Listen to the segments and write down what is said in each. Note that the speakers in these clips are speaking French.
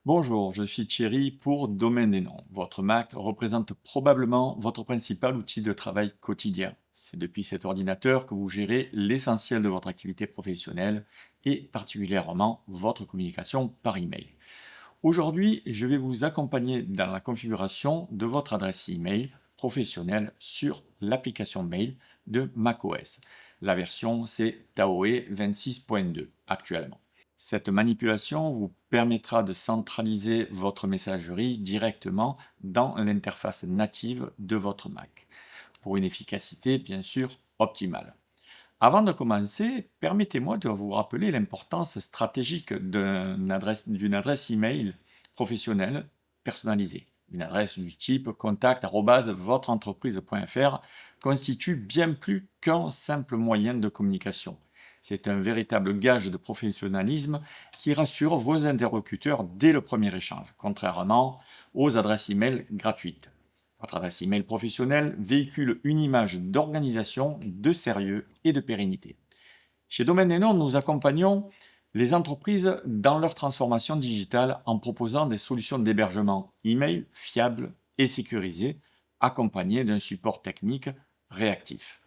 Bonjour, je suis Thierry pour Domaine des noms. Votre Mac représente probablement votre principal outil de travail quotidien. C'est depuis cet ordinateur que vous gérez l'essentiel de votre activité professionnelle et particulièrement votre communication par email. Aujourd'hui, je vais vous accompagner dans la configuration de votre adresse email professionnelle sur l'application mail de macOS. La version, c'est Taoe 26.2 actuellement. Cette manipulation vous permettra de centraliser votre messagerie directement dans l'interface native de votre Mac, pour une efficacité bien sûr optimale. Avant de commencer, permettez-moi de vous rappeler l'importance stratégique d'une adresse email professionnelle personnalisée. Une adresse du type contact@votreentreprise.fr constitue bien plus qu'un simple moyen de communication. C'est un véritable gage de professionnalisme qui rassure vos interlocuteurs dès le premier échange, contrairement aux adresses email gratuites. Votre adresse email professionnelle véhicule une image d'organisation, de sérieux et de pérennité. Chez Domaine des noms, nous accompagnons les entreprises dans leur transformation digitale en proposant des solutions d'hébergement email fiables et sécurisées, accompagnées d'un support technique réactif.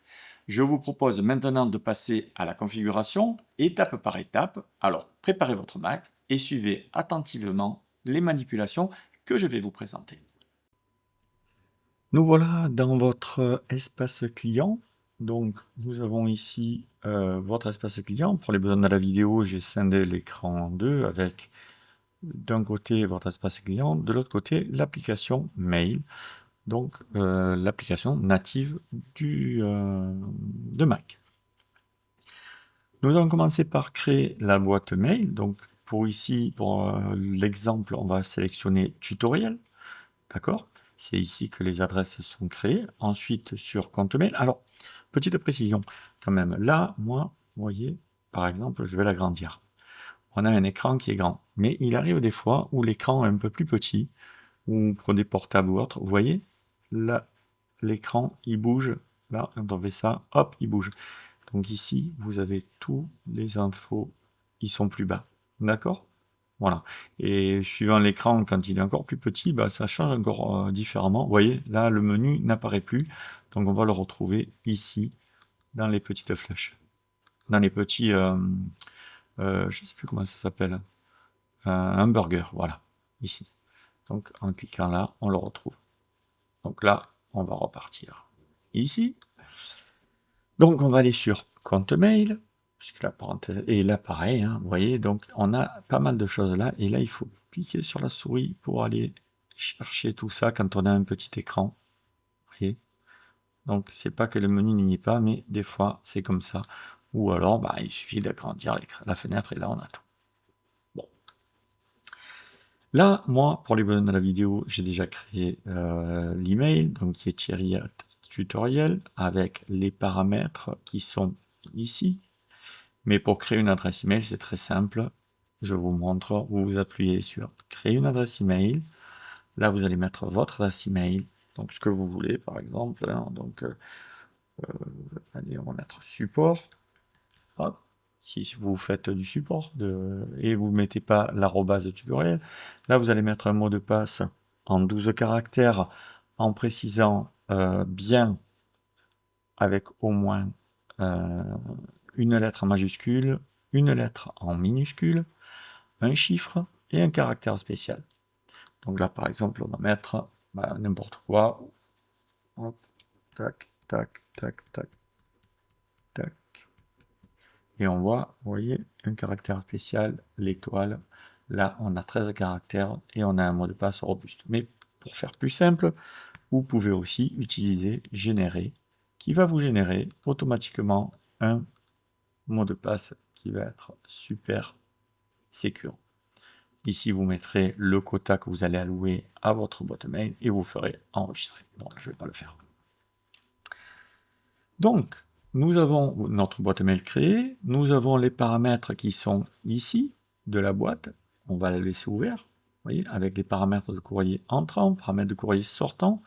Je vous propose maintenant de passer à la configuration étape par étape. Alors préparez votre Mac et suivez attentivement les manipulations que je vais vous présenter. Nous voilà dans votre espace client. Donc, nous avons ici votre espace client. Pour les besoins de la vidéo, j'ai scindé l'écran en deux avec d'un côté votre espace client, de l'autre côté l'application mail, donc l'application native de Mac. Nous allons commencer par créer la boîte mail. Donc, pour l'exemple, on va sélectionner tutoriel. D'accord? C'est ici que les adresses sont créées. Ensuite, sur compte mail. Alors, petite précision quand même. Là, moi, vous voyez, par exemple, je vais l'agrandir. On a un écran qui est grand. Mais il arrive des fois où l'écran est un peu plus petit, ou pour des portables ou autres. Vous voyez, là, l'écran, il bouge. Là, quand on fait ça, hop, il bouge. Donc ici, vous avez tous les infos, ils sont plus bas. D'accord? Voilà. Et suivant l'écran, quand il est encore plus petit, bah, ça change encore différemment. Vous voyez, là, le menu n'apparaît plus. Donc, on va le retrouver ici, dans les petites flèches. Dans les petits, je ne sais plus comment ça s'appelle, hamburger, voilà, ici. Donc, en cliquant là, on le retrouve. Donc là, on va repartir ici. Donc, on va aller sur compte mail, puisque la parenthèse est là pareil, hein, vous voyez, donc on a pas mal de choses là, et là il faut cliquer sur la souris pour aller chercher tout ça quand on a un petit écran, vous voyez. Donc c'est pas que le menu n'y est pas, mais des fois c'est comme ça, ou alors bah, il suffit d'agrandir la fenêtre et là on a tout. Bon. Là, moi, pour les besoins de la vidéo, j'ai déjà créé l'email, donc qui est Thierry tutoriel, avec les paramètres qui sont ici. Mais pour créer une adresse email, c'est très simple. Je vous montre, vous appuyez sur créer une adresse email. Là, vous allez mettre votre adresse email, donc ce que vous voulez, par exemple. Hein, donc, allez, on va mettre support. Hop. Si vous faites du support et vous ne mettez pas l'arrobase de tutoriel, là, vous allez mettre un mot de passe en 12 caractères en précisant bien avec au moins une lettre en majuscule, une lettre en minuscule, un chiffre et un caractère spécial. Donc là, par exemple, on va mettre n'importe quoi. Hop, tac, tac, tac, tac, tac. Et on voit, vous voyez, un caractère spécial, l'étoile. Là, on a 13 caractères et on a un mot de passe robuste. Mais pour faire plus simple, vous pouvez aussi utiliser générer, qui va vous générer automatiquement un mot de passe qui va être super sécure. Ici, vous mettrez le quota que vous allez allouer à votre boîte mail et vous ferez enregistrer. Bon, je ne vais pas le faire. Donc, nous avons notre boîte mail créée. Nous avons les paramètres qui sont ici de la boîte. On va la laisser ouverte, voyez, avec les paramètres de courrier entrant, paramètres de courrier sortant.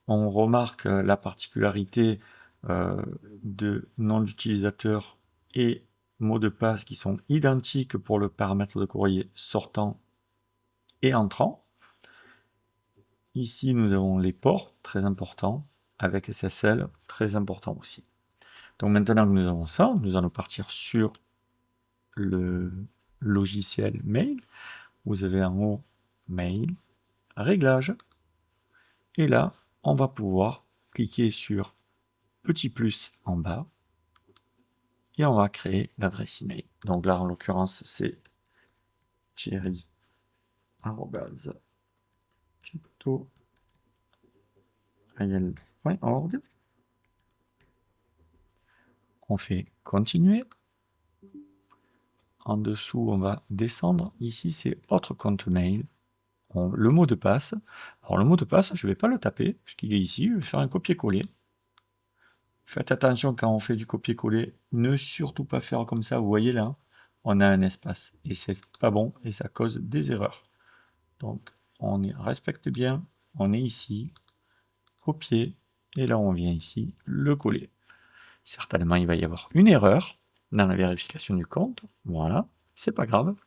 On remarque la particularité de nom d'utilisateur et mot de passe qui sont identiques pour le paramètre de courrier sortant et entrant. Ici, nous avons les ports, très importants, avec SSL, très important aussi. Donc maintenant que nous avons ça, nous allons partir sur le logiciel mail. Vous avez en haut mail, réglages, et là, on va pouvoir cliquer sur petit plus en bas, et on va créer l'adresse email. Donc là, en l'occurrence, c'est thierry@tutorial.org. On fait continuer. En dessous, on va descendre. Ici, c'est autre compte mail. Le mot de passe. Alors, le mot de passe, je ne vais pas le taper, puisqu'il est ici. Je vais faire un copier-coller. Faites attention quand on fait du copier-coller. Ne surtout pas faire comme ça. Vous voyez là, on a un espace. Et c'est pas bon. Et ça cause des erreurs. Donc, on respecte bien. On est ici. Copier. Et là, on vient ici. Le coller. Certainement, il va y avoir une erreur dans la vérification du compte. Voilà. C'est pas grave.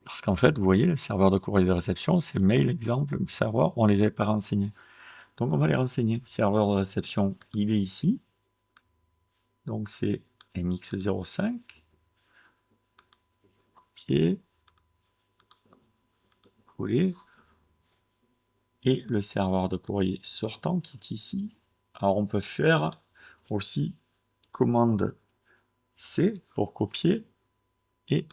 Parce qu'en fait, vous voyez, le serveur de courrier de réception, c'est mail, exemple, serveur, on ne les avait pas renseignés. Donc, on va les renseigner. Serveur de réception, il est ici. Donc, c'est MX05. Copier. Coller. Et le serveur de courrier sortant qui est ici. Alors, on peut faire aussi commande C pour copier et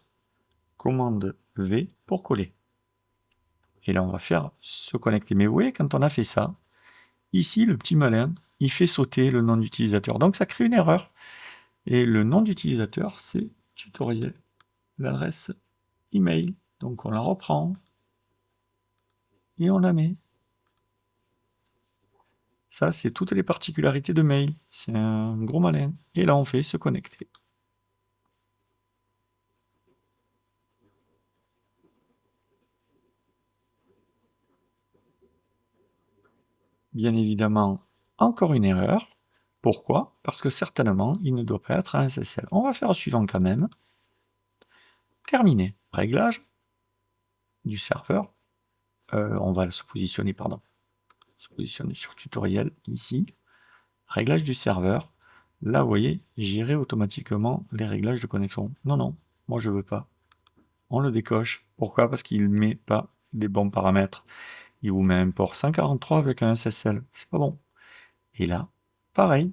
commande V pour coller. Et là, on va faire se connecter. Mais vous voyez, quand on a fait ça, ici, le petit malin, il fait sauter le nom d'utilisateur. Donc, ça crée une erreur. Et le nom d'utilisateur, c'est tutoriel. L'adresse email. Donc, on la reprend. Et on la met. Ça, c'est toutes les particularités de mail. C'est un gros malin. Et là, on fait se connecter. Bien évidemment, encore une erreur. Pourquoi? Parce que certainement, il ne doit pas être un SSL. On va faire le suivant quand même. Terminé. Réglage du serveur. On va se positionner, se positionner sur tutoriel, ici. Réglage du serveur. Là, vous voyez, gérer automatiquement les réglages de connexion. Non, non, moi je veux pas. On le décoche. Pourquoi? Parce qu'il ne met pas les bons paramètres. Il vous met un port 143 avec un SSL. C'est pas bon. Et là, pareil.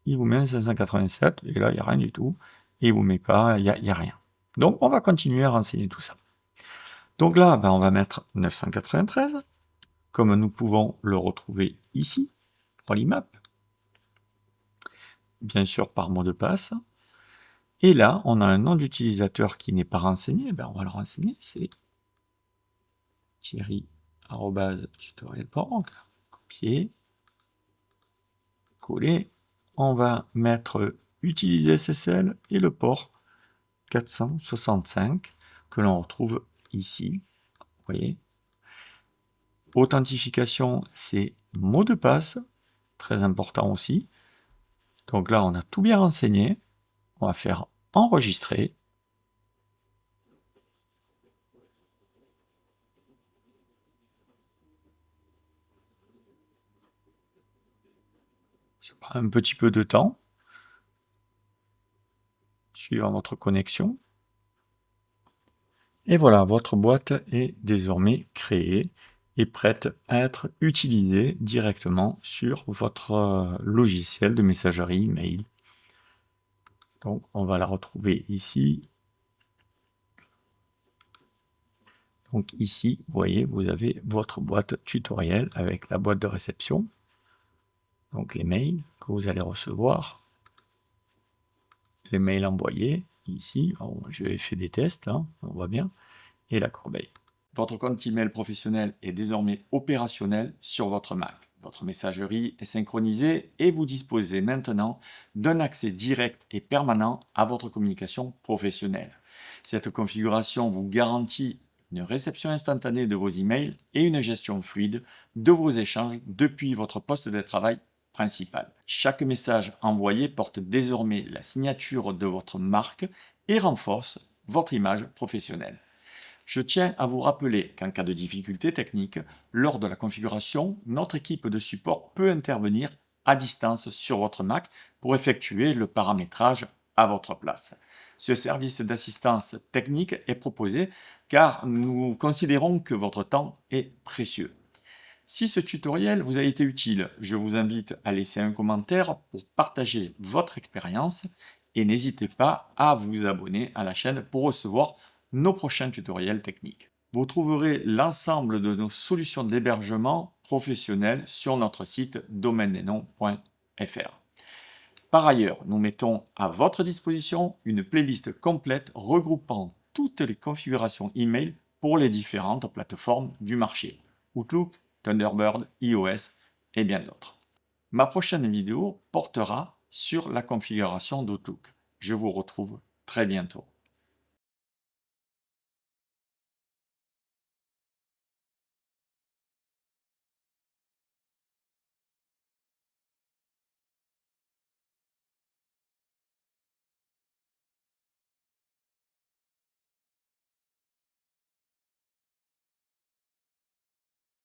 Il vous met un 587, et là, il n'y a rien du tout. Et il vous met pas, il n'y a rien. Donc, on va continuer à renseigner tout ça. Donc là, ben, on va mettre 993, comme nous pouvons le retrouver ici, pour l'IMAP. Bien sûr, par mot de passe. Et là, on a un nom d'utilisateur qui n'est pas renseigné. Ben, on va le renseigner, c'est thierry@tutorial.org. Copier, coller. On va mettre utiliser SSL et le port 465 que l'on retrouve ici. Vous voyez. Authentification, c'est mot de passe, très important aussi. Donc là, on a tout bien renseigné. On va faire enregistrer. Ça prend un petit peu de temps, suivant votre connexion. Et voilà, votre boîte est désormais créée et prête à être utilisée directement sur votre logiciel de messagerie mail. Donc, on va la retrouver ici. Donc ici, vous voyez, vous avez votre boîte tutoriel avec la boîte de réception. Donc les mails que vous allez recevoir. Les mails envoyés, ici. J'ai fait des tests, hein, on voit bien. Et la corbeille. Votre compte email professionnel est désormais opérationnel sur votre Mac. Votre messagerie est synchronisée et vous disposez maintenant d'un accès direct et permanent à votre communication professionnelle. Cette configuration vous garantit une réception instantanée de vos emails et une gestion fluide de vos échanges depuis votre poste de travail principal. Chaque message envoyé porte désormais la signature de votre marque et renforce votre image professionnelle. Je tiens à vous rappeler qu'en cas de difficulté technique, lors de la configuration, notre équipe de support peut intervenir à distance sur votre Mac pour effectuer le paramétrage à votre place. Ce service d'assistance technique est proposé car nous considérons que votre temps est précieux. Si ce tutoriel vous a été utile, je vous invite à laisser un commentaire pour partager votre expérience et n'hésitez pas à vous abonner à la chaîne pour recevoir nos prochains tutoriels techniques. Vous trouverez l'ensemble de nos solutions d'hébergement professionnelles sur notre site domaine-des-noms.fr. Par ailleurs, nous mettons à votre disposition une playlist complète regroupant toutes les configurations email pour les différentes plateformes du marché, Outlook, Thunderbird, iOS et bien d'autres. Ma prochaine vidéo portera sur la configuration d'Outlook. Je vous retrouve très bientôt.